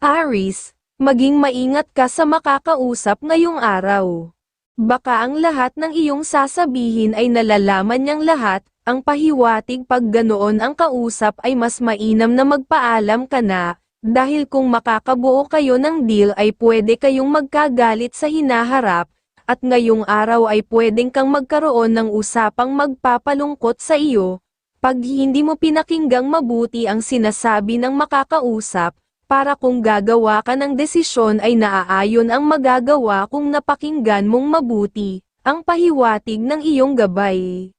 Aries, maging maingat ka sa makakausap ngayong araw. Baka ang lahat ng iyong sasabihin ay nalalaman niyang lahat, ang pahiwatig pag ganoon ang kausap ay mas mainam na magpaalam ka na, dahil kung makakabuo kayo ng deal ay pwede kayong magkagalit sa hinaharap, at ngayong araw ay pwedeng kang magkaroon ng usapang magpapalungkot sa iyo, pag hindi mo pinakinggang mabuti ang sinasabi ng makakausap, para kung gagawa ka ng desisyon ay naaayon ang magagawa kung napakinggan mong mabuti, ang pahiwatig ng iyong gabay.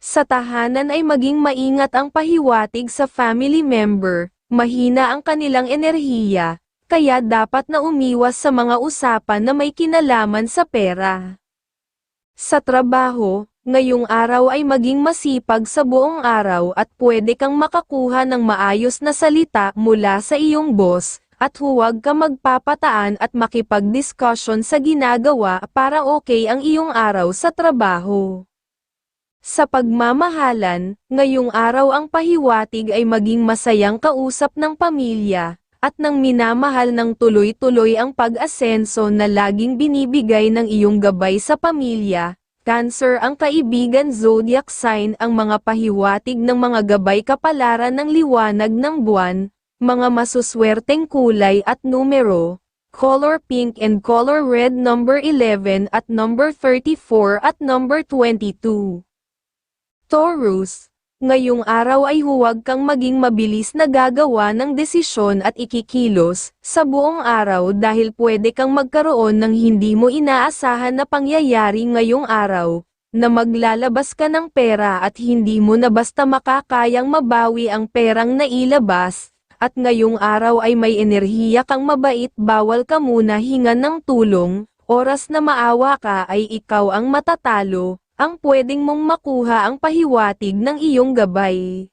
Sa tahanan ay maging maingat ang pahiwatig sa family member, mahina ang kanilang enerhiya, kaya dapat na umiwas sa mga usapan na may kinalaman sa pera. Sa trabaho, ngayong araw ay maging masipag sa buong araw at pwede kang makakuha ng maayos na salita mula sa iyong boss, at huwag ka magpapataan at makipag-discussion sa ginagawa para okay ang iyong araw sa trabaho. Sa pagmamahalan, ngayong araw ang pahiwatig ay maging masayang kausap ng pamilya, at nang minamahal ng tuloy-tuloy ang pag-asenso na laging binibigay ng iyong gabay sa pamilya. Cancer ang kaibigan zodiac sign ang mga pahiwatig ng mga gabay kapalaran ng liwanag ng buwan, mga masuswerteng kulay at numero, color pink and color red number 11 at number 34 at number 22. Taurus, ngayong araw ay huwag kang maging mabilis na gagawa ng desisyon at ikikilos sa buong araw dahil pwede kang magkaroon ng hindi mo inaasahan na pangyayari ngayong araw, na maglalabas ka ng pera at hindi mo na basta makakayang mabawi ang perang nailabas, at ngayong araw ay may enerhiya kang mabait, bawal ka muna hingan ng tulong, oras na maawa ka ay ikaw ang matatalo. Ang pwedeng mong makuha ang pahiwatig ng iyong gabay.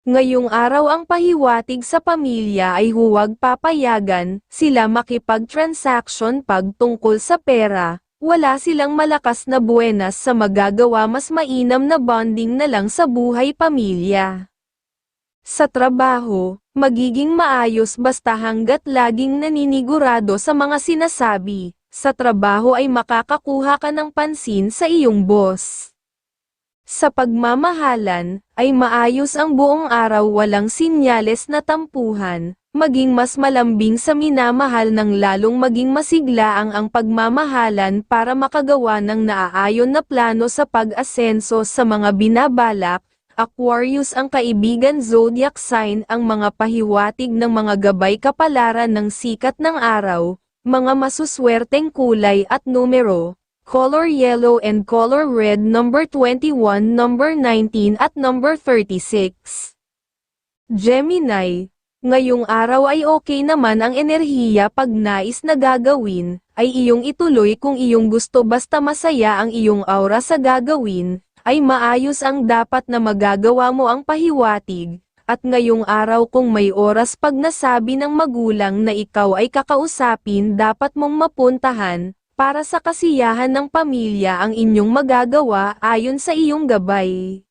Ngayong araw ang pahiwatig sa pamilya ay huwag papayagan sila makipag-transaction pag tungkol sa pera, wala silang malakas na buenas sa magagawa, mas mainam na bonding na lang sa buhay pamilya. Sa trabaho, magiging maayos basta hanggat laging naninigurado sa mga sinasabi. Sa trabaho ay makakakuha ka ng pansin sa iyong boss. Sa pagmamahalan, ay maayos ang buong araw, walang sinyales na tampuhan, maging mas malambing sa minamahal ng lalong maging masiglaang ang pagmamahalan para makagawa ng naaayon na plano sa pag-asenso sa mga binabalak. Aquarius ang kaibigan zodiac sign ang mga pahiwatig ng mga gabay kapalaran ng sikat ng araw, mga masuswerteng kulay at numero, color yellow and color red number 21, number 19 at number 36. Gemini, ngayong araw ay okay naman ang enerhiya pag nais na gagawin, ay iyong ituloy kung iyong gusto basta masaya ang iyong aura sa gagawin, ay maayos ang dapat na magagawa mo ang pahiwatig. At ngayong araw kung may oras pag nasabi ng magulang na ikaw ay kakausapin dapat mong mapuntahan, para sa kasiyahan ng pamilya ang inyong magagawa ayon sa iyong gabay.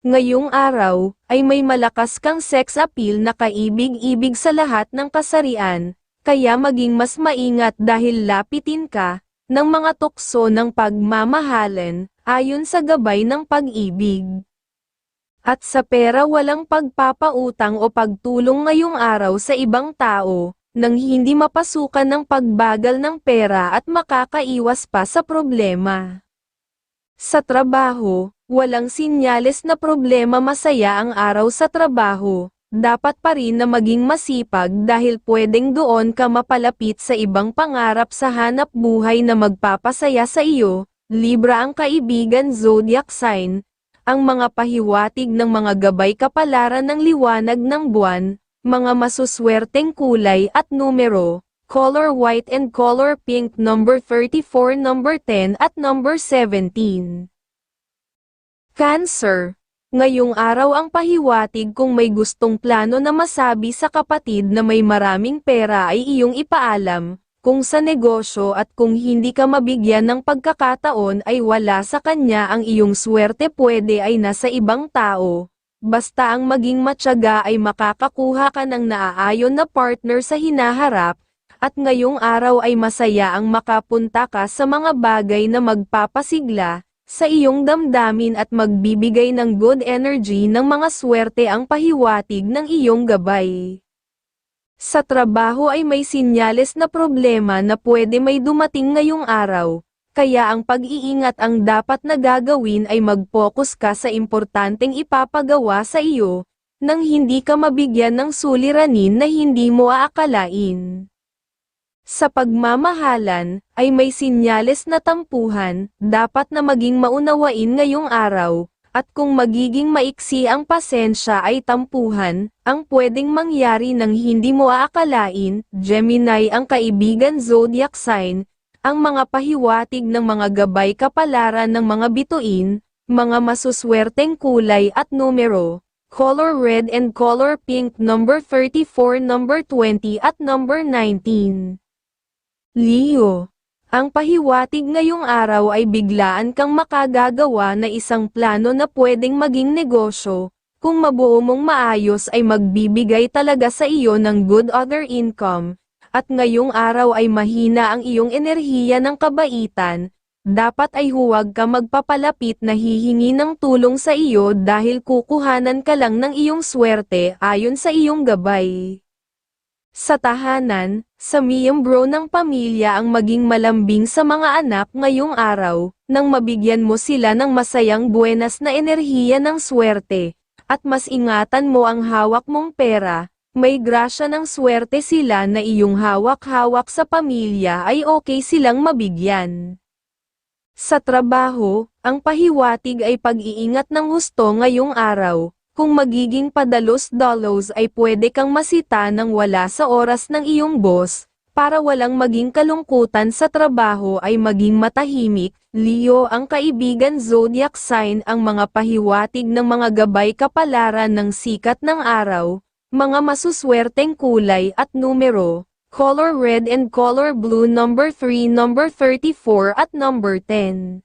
Ngayong araw, ay may malakas kang sex appeal na kaibig-ibig sa lahat ng kasarian, kaya maging mas maingat dahil lapitin ka, ng mga tukso ng pagmamahalan, ayon sa gabay ng pag-ibig. At sa pera walang pagpapautang o pagtulong ngayong araw sa ibang tao, nang hindi mapasukan ng pagbagal ng pera at makakaiwas pa sa problema. Sa trabaho, walang sinyales na problema, masaya ang araw sa trabaho, dapat pa rin na maging masipag dahil pwedeng doon ka mapalapit sa ibang pangarap sa hanap buhay na magpapasaya sa iyo. Libra ang kaibigan zodiac sign, ang mga pahiwatig ng mga gabay kapalaran ng liwanag ng buwan, mga masuswerteng kulay at numero, color white and color pink number 34, number 10 at number 17. Cancer, ngayong araw ang pahiwatig kung may gustong plano na masabi sa kapatid na may maraming pera ay iyong ipaalam, kung sa negosyo at kung hindi ka mabigyan ng pagkakataon ay wala sa kanya ang iyong swerte, pwede ay nasa ibang tao. basta ang maging matyaga ay makakakuha ka ng naaayon na partner sa hinaharap, at ngayong araw ay masaya ang makapunta ka sa mga bagay na magpapasigla sa iyong damdamin at magbibigay ng good energy ng mga swerte ang pahiwatig ng iyong gabay. Sa trabaho ay may sinyales na problema na pwede may dumating ngayong araw, kaya ang pag-iingat ang dapat na gagawin ay mag-focus ka sa importanteng ipapagawa sa iyo, nang hindi ka mabigyan ng suliranin na hindi mo aakalain. Sa pagmamahalan, ay may sinyales na tampuhan, dapat na maging maunawain ngayong araw, at kung magiging maiksi ang pasensya ay tampuhan, ang pwedeng mangyari ng hindi mo aakalain. Gemini ang kaibigan zodiac sign, ang mga pahiwatig ng mga gabay kapalaran ng mga bituin, mga masuswerteng kulay at numero, color red and color pink, number 34, number 20 at number 19. Leo, ang pahiwatig ngayong araw ay biglaan kang makagagawa na isang plano na pwedeng maging negosyo, kung mabuo mong maayos ay magbibigay talaga sa iyo ng good other income, at ngayong araw ay mahina ang iyong enerhiya ng kabaitan, dapat ay huwag ka magpapalapit na hihingi ng tulong sa iyo dahil kukuhanan ka lang ng iyong swerte ayon sa iyong gabay. Sa tahanan, sa miyembro ng pamilya ang maging malambing sa mga anak ngayong araw, nang mabigyan mo sila ng masayang buenas na enerhiya ng swerte, at mas ingatan mo ang hawak mong pera, may grasya ng swerte sila na iyong hawak-hawak sa pamilya ay okay silang mabigyan. Sa trabaho, ang pahiwatig ay pag-iingat ng husto ngayong araw. Kung magiging padalos-dalos ay pwede kang masita ng wala sa oras ng iyong boss, para walang maging kalungkutan sa trabaho ay maging matahimik. Leo ang kaibigan zodiac sign, ang mga pahiwatig ng mga gabay kapalaran ng sikat ng araw, mga masuswerteng kulay at numero, color red and color blue, number 3, number 34 at number 10.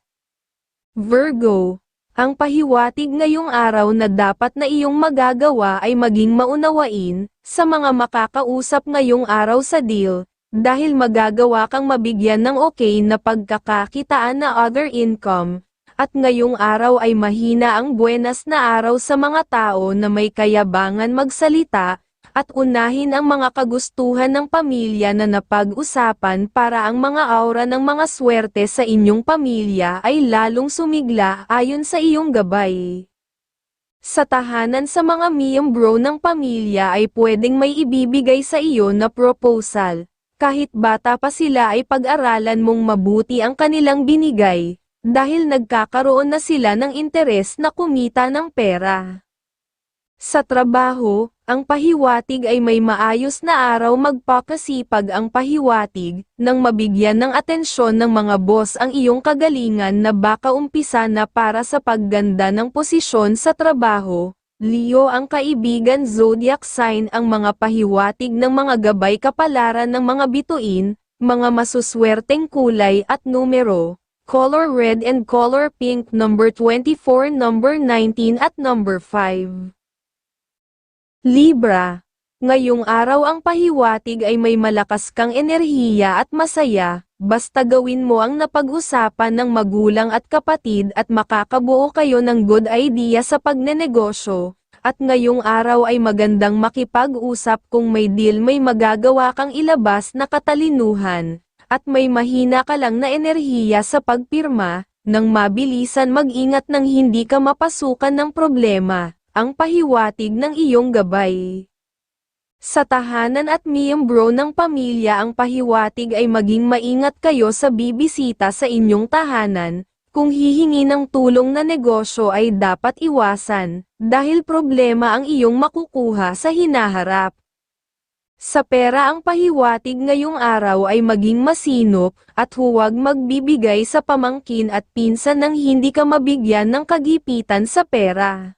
Virgo, ang pahiwatig ngayong araw na dapat na iyong magagawa ay maging maunawain sa mga makakausap ngayong araw sa deal, dahil magagawa kang mabigyan ng okay na pagkakakitaan na other income, at ngayong araw ay mahina ang buenas na araw sa mga tao na may kayabangan magsalita, at unahin ang mga kagustuhan ng pamilya na napag-usapan para ang mga aura ng mga swerte sa inyong pamilya ay lalong sumigla ayon sa iyong gabay. Sa tahanan, sa mga miyembro ng pamilya ay pwedeng may ibibigay sa iyo na proposal, kahit bata pa sila ay pag-aralan mong mabuti ang kanilang binigay, dahil nagkakaroon na sila ng interes na kumita ng pera. Sa trabaho, ang pahiwatig ay may maayos na araw. Magpakasipag ang pahiwatig, nang mabigyan ng atensyon ng mga boss ang iyong kagalingan na baka umpisa na para sa pagganda ng posisyon sa trabaho. Leo ang kaibigan zodiac sign, ang mga pahiwatig ng mga gabay kapalaran ng mga bituin, mga masuswerteng kulay at numero, color red and color pink, number 24, number 19 at number 5. Libra, ngayong araw ang pahiwatig ay may malakas kang enerhiya at masaya, basta gawin mo ang napag-usapan ng magulang at kapatid at makakabuo kayo ng good idea sa pagnenegosyo, at ngayong araw ay magandang makipag-usap kung may deal, may magagawa kang ilabas na katalinuhan, at may mahina ka lang na enerhiya sa pagpirma, nang mabilisan mag-ingat nang hindi ka mapasukan ng problema. Ang pahiwatig ng iyong gabay. Sa tahanan at miyembro ng pamilya, ang pahiwatig ay maging maingat kayo sa bibisita sa inyong tahanan, kung hihingi ng tulong na negosyo ay dapat iwasan, dahil problema ang iyong makukuha sa hinaharap. Sa pera, ang pahiwatig ngayong araw ay maging masinop, at huwag magbibigay sa pamangkin at pinsan nang hindi ka mabigyan ng kagipitan sa pera.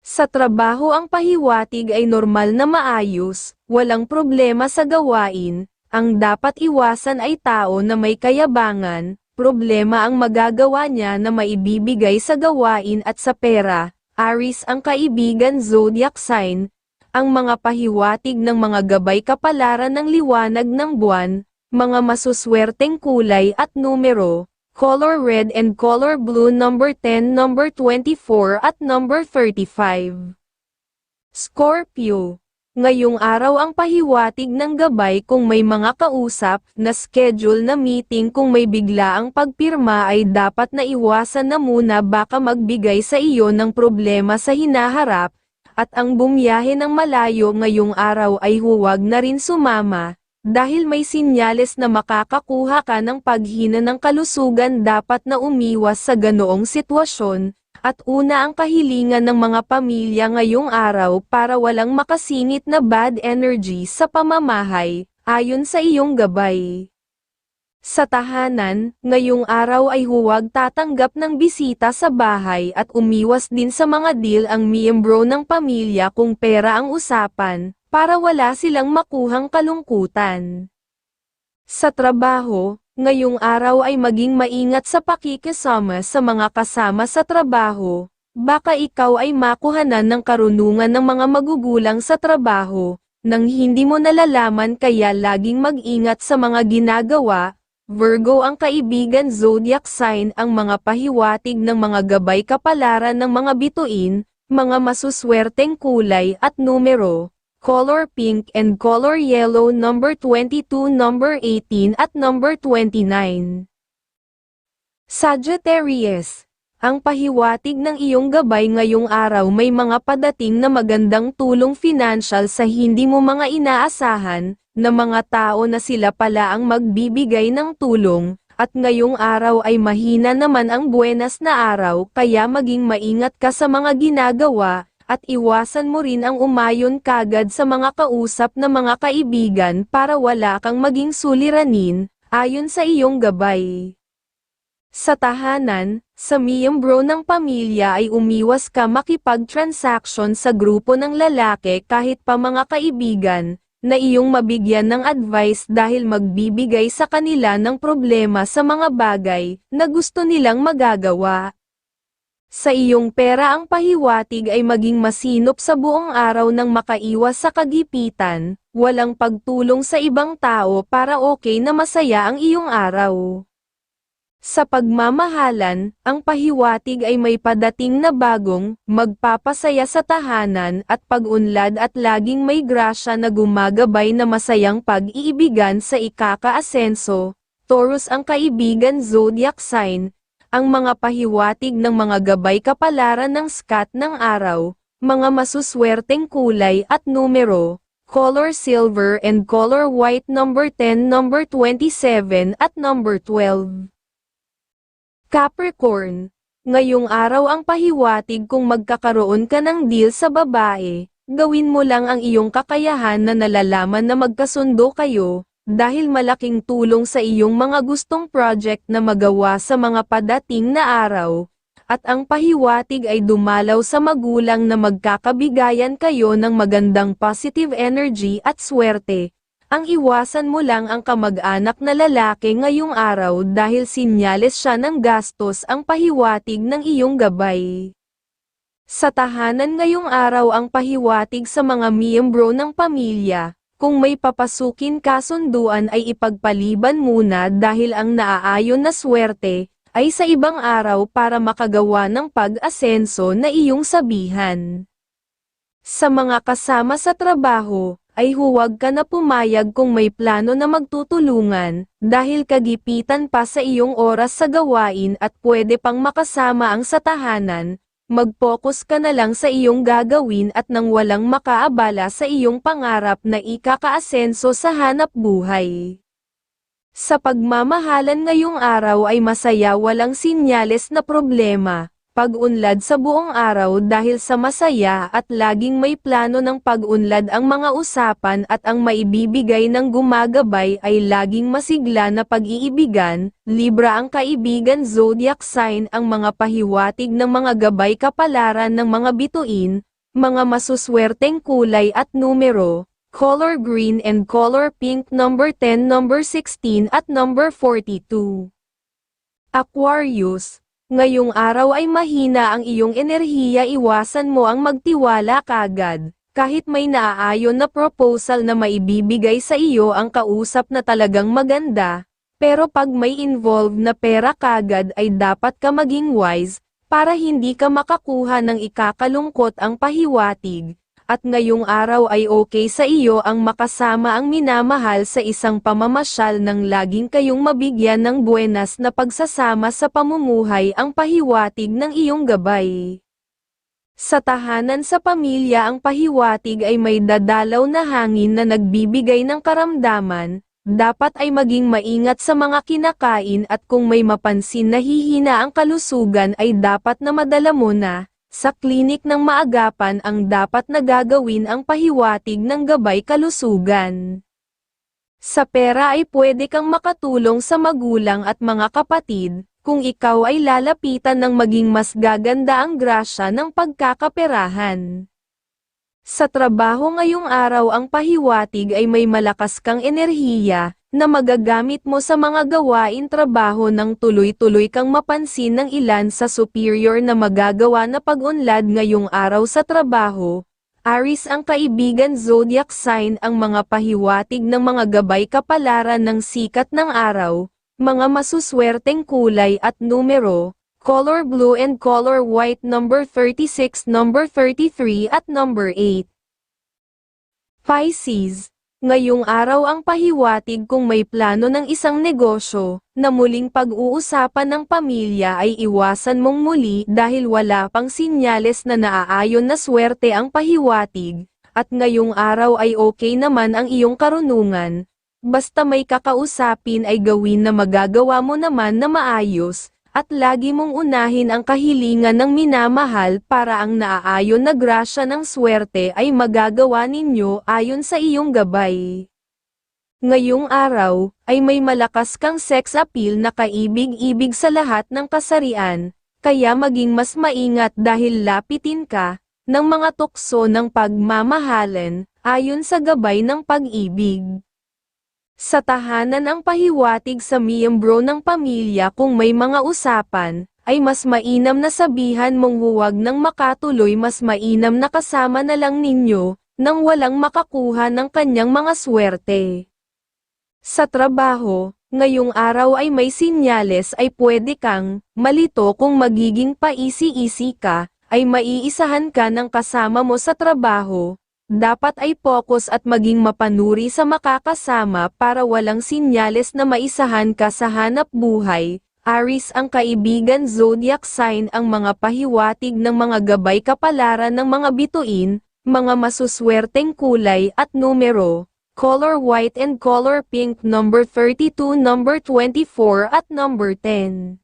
Sa trabaho, ang pahiwatig ay normal na maayos, walang problema sa gawain, ang dapat iwasan ay tao na may kayabangan, problema ang magagawa niya na maibibigay sa gawain at sa pera, Aries ang kaibigan zodiac sign, ang mga pahiwatig ng mga gabay kapalaran ng liwanag ng buwan, mga masuswerteng kulay at numero, color red and color blue number 10, number 24 at number 35. Scorpio. Ngayong araw ang pahiwatig ng gabay kung may mga kausap na schedule na meeting kung may biglaang pagpirma ay dapat na iwasan na muna baka magbigay sa iyo ng problema sa hinaharap, at ang bumiyahe ng malayo ngayong araw ay huwag na rin sumama, dahil may sinyales na makakakuha ka ng paghina ng kalusugan dapat na umiwas sa ganoong sitwasyon. At una ang kahilingan ng mga pamilya ngayong araw para walang makasingit na bad energy sa pamamahay, ayon sa iyong gabay. Sa tahanan, ngayong araw ay huwag tatanggap ng bisita sa bahay at umiwas din sa mga deal ang miyembro ng pamilya kung pera ang usapan, para wala silang makuhang kalungkutan. Sa trabaho, ngayong araw ay maging maingat sa pakikisama sa mga kasama sa trabaho, baka ikaw ay makuhanan ng karunungan ng mga magugulang sa trabaho, nang hindi mo nalalaman kaya laging mag-ingat sa mga ginagawa. Virgo ang kaibigan zodiac sign ang mga pahiwatig ng mga gabay kapalaran ng mga bituin, mga masuswerteng kulay at numero. Color pink and color yellow number 22, number 18 at number 29. Sagittarius. Ang pahiwatig ng iyong gabay ngayong araw may mga padating na magandang tulong financial sa hindi mo mga inaasahan, na mga tao na sila pala ang magbibigay ng tulong, at ngayong araw ay mahina naman ang buenas na araw kaya maging maingat ka sa mga ginagawa, at iwasan mo rin ang umayon kagad sa mga kausap na mga kaibigan para wala kang maging suliranin, ayon sa iyong gabay. Sa tahanan, sa miyembro ng pamilya ay umiwas ka makipag-transaction sa grupo ng lalaki kahit pa mga kaibigan, na iyong mabigyan ng advice dahil magbibigay sa kanila ng problema sa mga bagay na gusto nilang magagawa. Sa iyong pera ang pahiwatig ay maging masinop sa buong araw nang makaiwas sa kagipitan, walang pagtulong sa ibang tao para okay na masaya ang iyong araw. Sa pagmamahalan, ang pahiwatig ay may padating na bagong, magpapasaya sa tahanan at pag-unlad at laging may grasya na gumagabay na masayang pag-iibigan sa ikaka-asenso. Taurus ang kaibigan zodiac sign, ang mga pahiwatig ng mga gabay kapalaran ng skat ng araw, mga masuswerteng kulay at numero, color silver and color white number 10, number 27 at number 12. Capricorn, ngayong araw ang pahiwatig kung magkakaroon ka ng deal sa babae, gawin mo lang ang iyong kakayahan na nalalaman na magkasundo kayo, dahil malaking tulong sa iyong mga gustong project na magawa sa mga padating na araw, at ang pahiwatig ay dumalaw sa magulang na magkakabigayan kayo ng magandang positive energy at swerte. Ang iwasan mo lang ang kamag-anak na lalaki ngayong araw dahil sinyales siya ng gastos ang pahiwatig ng iyong gabay. Sa tahanan ngayong araw ang pahiwatig sa mga miyembro ng pamilya. Kung may papasukin kasunduan ay ipagpaliban muna dahil ang naaayon na swerte, ay sa ibang araw para makagawa ng pag-asenso na iyong sabihan. Sa mga kasama sa trabaho, ay huwag ka na pumayag kung may plano na magtutulungan, dahil kagipitan pa sa iyong oras sa gawain at pwede pang makasama ang sa tahanan. Mag-focus ka na lang sa iyong gagawin at nang walang makaabala sa iyong pangarap na ikaka-asenso sa hanap buhay. Sa pagmamahalan ngayong araw ay masaya walang sinyales na problema, pag-unlad sa buong araw dahil sa masaya at laging may plano ng pag-unlad ang mga usapan at ang maibibigay ng gumagabay ay laging masigla na pag-iibigan. Libra ang kaibigan zodiac sign ang mga pahiwatig ng mga gabay kapalaran ng mga bituin, mga masuswerteng kulay at numero, color green and color pink number 10, number 16 at number 42. Aquarius, Ngayong araw ay mahina ang iyong enerhiya, iwasan mo ang magtiwala kagad. Kahit may naaayon na proposal na maibibigay sa iyo ang kausap na talagang maganda, pero pag may involved na pera kagad ay dapat ka maging wise, para hindi ka makakuha ng ikakalungkot ang pahiwatig. At ngayong araw ay okay sa iyo ang makasama ang minamahal sa isang pamamasyal nang laging kayong mabigyan ng buenas na pagsasama sa pamumuhay, ang pahiwatig ng iyong gabay. Sa tahanan sa pamilya, ang pahiwatig ay may dadalaw na hangin na nagbibigay ng karamdaman, dapat ay maging maingat sa mga kinakain at kung may mapansin na hihina ang kalusugan ay dapat na madala mo na sa klinik ng maagapan ang dapat na gagawin, ang pahiwatig ng gabay kalusugan. Sa pera ay pwede kang makatulong sa magulang at mga kapatid, kung ikaw ay lalapitan ng maging mas gaganda ang grasya ng pagkakaperahan. Sa trabaho ngayong araw, ang pahiwatig ay may malakas kang enerhiya, na magagamit mo sa mga gawain trabaho nang tuloy-tuloy kang mapansin ng ilan sa superior na magagawa na pag-unlad ngayong araw sa trabaho. Aries ang kaibigan zodiac sign, ang mga pahiwatig ng mga gabay kapalaran ng sikat ng araw, mga masuswerteng kulay at numero, color blue and color white, number 36, number 33 at number 8. Pisces, ngayong araw ang pahiwatig kung may plano ng isang negosyo, na muling pag-uusapan ng pamilya ay iwasan mong muli dahil wala pang sinyales na naaayon na swerte ang pahiwatig, at ngayong araw ay okay naman ang iyong karunungan, basta may kakausapin ay gawin na magagawa mo naman na maayos, at lagi mong unahin ang kahilingan ng minamahal para ang naaayon na grasya ng swerte ay magagawa ninyo ayon sa iyong gabay. Ngayong araw, ay may malakas kang sex appeal na kaibig-ibig sa lahat ng kasarian, kaya maging mas maingat dahil lapitin ka ng mga tukso ng pagmamahalan, ayon sa gabay ng pag-ibig. Sa tahanan, ang pahiwatig sa miyembro ng pamilya kung may mga usapan, ay mas mainam na sabihan mong huwag nang makatuloy, mas mainam na kasama na lang ninyo, nang walang makakuha ng kanyang mga swerte. Sa trabaho, ngayong araw ay may sinyales ay pwede kang malito kung magiging paisi-isi ka, ay maiisahan ka ng kasama mo sa trabaho. Dapat ay focus at maging mapanuri sa makakasama para walang sinyales na maisahan ka sa hanap buhay. Aries ang kaibigan zodiac sign, ang mga pahiwatig ng mga gabay kapalaran ng mga bituin, mga masuswerteng kulay at numero, color white and color pink, number 32, number 24 at number 10.